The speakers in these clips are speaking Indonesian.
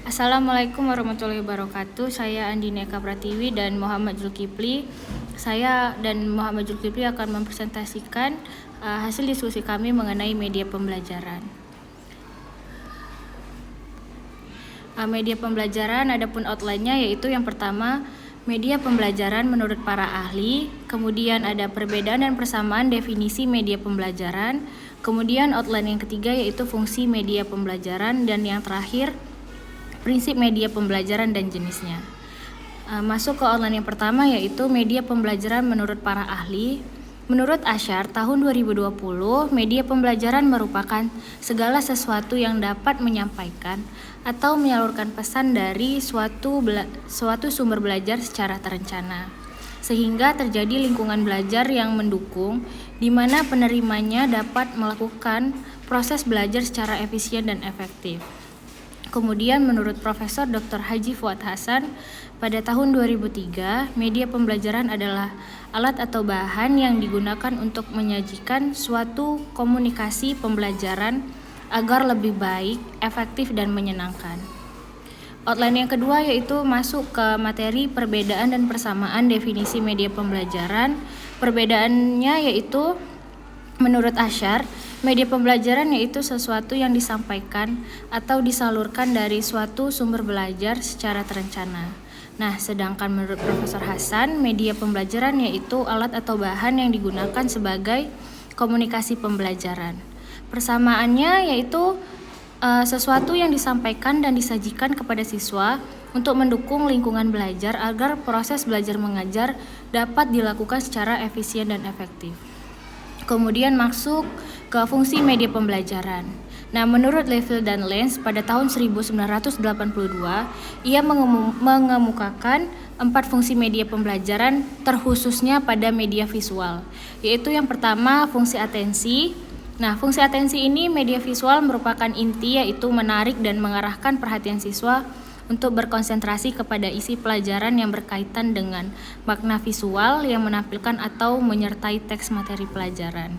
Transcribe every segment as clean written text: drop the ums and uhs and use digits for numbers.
Assalamualaikum warahmatullahi wabarakatuh. Saya Andini Eka Pratiwi dan Muhammad Zulkifli. Saya dan Muhammad Zulkifli akan mempresentasikan hasil diskusi kami mengenai media pembelajaran. Media pembelajaran adapun outline-nya yaitu yang pertama, media pembelajaran menurut para ahli, kemudian ada perbedaan dan persamaan definisi media pembelajaran, kemudian outline yang ketiga yaitu fungsi media pembelajaran, dan yang terakhir prinsip media pembelajaran dan jenisnya. Masuk ke outline yang pertama yaitu media pembelajaran menurut para ahli. Menurut Ashar, tahun 2020, media pembelajaran merupakan segala sesuatu yang dapat menyampaikan atau menyalurkan pesan dari suatu sumber belajar secara terencana, sehingga terjadi lingkungan belajar yang mendukung, di mana penerimanya dapat melakukan proses belajar secara efisien dan efektif. Kemudian menurut Profesor Dr. Haji Fuad Hasan, pada tahun 2003, media pembelajaran adalah alat atau bahan yang digunakan untuk menyajikan suatu komunikasi pembelajaran agar lebih baik, efektif, dan menyenangkan. Outline yang kedua yaitu masuk ke materi perbedaan dan persamaan definisi media pembelajaran. Perbedaannya yaitu menurut Ashar, media pembelajaran yaitu sesuatu yang disampaikan atau disalurkan dari suatu sumber belajar secara terencana. Nah, sedangkan menurut Profesor Hasan, media pembelajaran yaitu alat atau bahan yang digunakan sebagai komunikasi pembelajaran. Persamaannya yaitu sesuatu yang disampaikan dan disajikan kepada siswa untuk mendukung lingkungan belajar agar proses belajar mengajar dapat dilakukan secara efisien dan efektif. Kemudian masuk ke fungsi media pembelajaran. Nah, menurut Leville dan Lenz pada tahun 1982, ia mengemukakan 4 fungsi media pembelajaran terkhususnya pada media visual, yaitu yang pertama fungsi atensi. Nah, fungsi atensi ini media visual merupakan inti, yaitu menarik dan mengarahkan perhatian siswa untuk berkonsentrasi kepada isi pelajaran yang berkaitan dengan makna visual yang menampilkan atau menyertai teks materi pelajaran.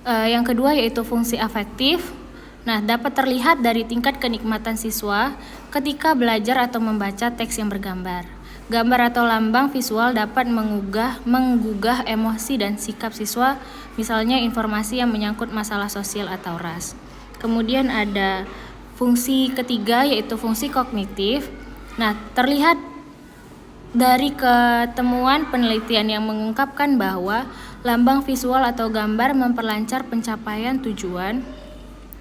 Yang kedua yaitu fungsi afektif. Nah, dapat terlihat dari tingkat kenikmatan siswa ketika belajar atau membaca teks yang bergambar. Gambar atau lambang visual dapat menggugah emosi dan sikap siswa, misalnya informasi yang menyangkut masalah sosial atau ras. Kemudian ada fungsi ketiga yaitu fungsi kognitif. Nah, terlihat dari ketemuan penelitian yang mengungkapkan bahwa lambang visual atau gambar memperlancar pencapaian tujuan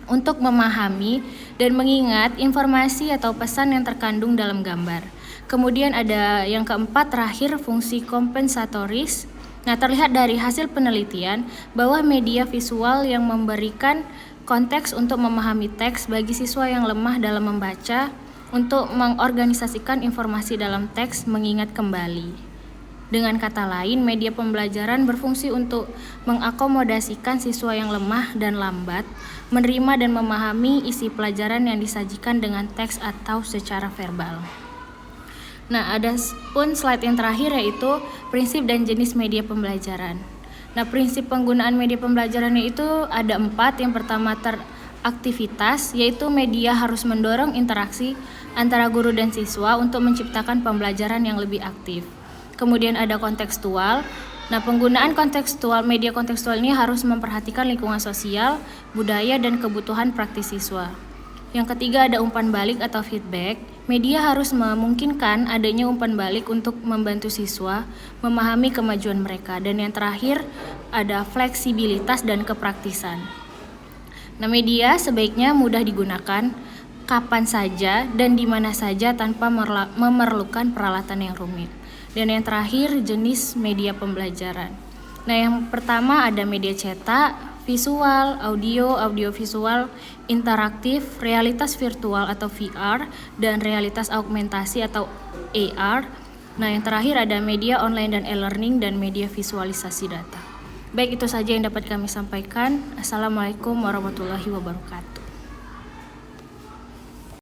untuk memahami dan mengingat informasi atau pesan yang terkandung dalam gambar. Kemudian ada yang keempat terakhir fungsi kompensatoris. Nah, terlihat dari hasil penelitian bahwa media visual yang memberikan konteks untuk memahami teks bagi siswa yang lemah dalam membaca, untuk mengorganisasikan informasi dalam teks, mengingat kembali. Dengan kata lain, media pembelajaran berfungsi untuk mengakomodasikan siswa yang lemah dan lambat menerima dan memahami isi pelajaran yang disajikan dengan teks atau secara verbal. Nah, ada pun slide yang terakhir yaitu prinsip dan jenis media pembelajaran. Nah, prinsip penggunaan media pembelajarannya itu ada 4. Yang pertama aktivitas, yaitu media harus mendorong interaksi antara guru dan siswa untuk menciptakan pembelajaran yang lebih aktif. Kemudian ada kontekstual. Nah, penggunaan media kontekstual ini harus memperhatikan lingkungan sosial, budaya, dan kebutuhan praktis siswa. Yang ketiga ada umpan balik atau feedback. Media harus memungkinkan adanya umpan balik untuk membantu siswa memahami kemajuan mereka. Dan yang terakhir ada fleksibilitas dan kepraktisan. Nah, media sebaiknya mudah digunakan kapan saja dan di mana saja tanpa memerlukan peralatan yang rumit. Dan yang terakhir jenis media pembelajaran. Nah, yang pertama ada media cetak, visual, audiovisual, interaktif, realitas virtual atau VR, dan realitas augmentasi atau AR. Nah, yang terakhir ada media online dan e-learning dan media visualisasi data. Baik, itu saja yang dapat kami sampaikan. Assalamualaikum warahmatullahi wabarakatuh.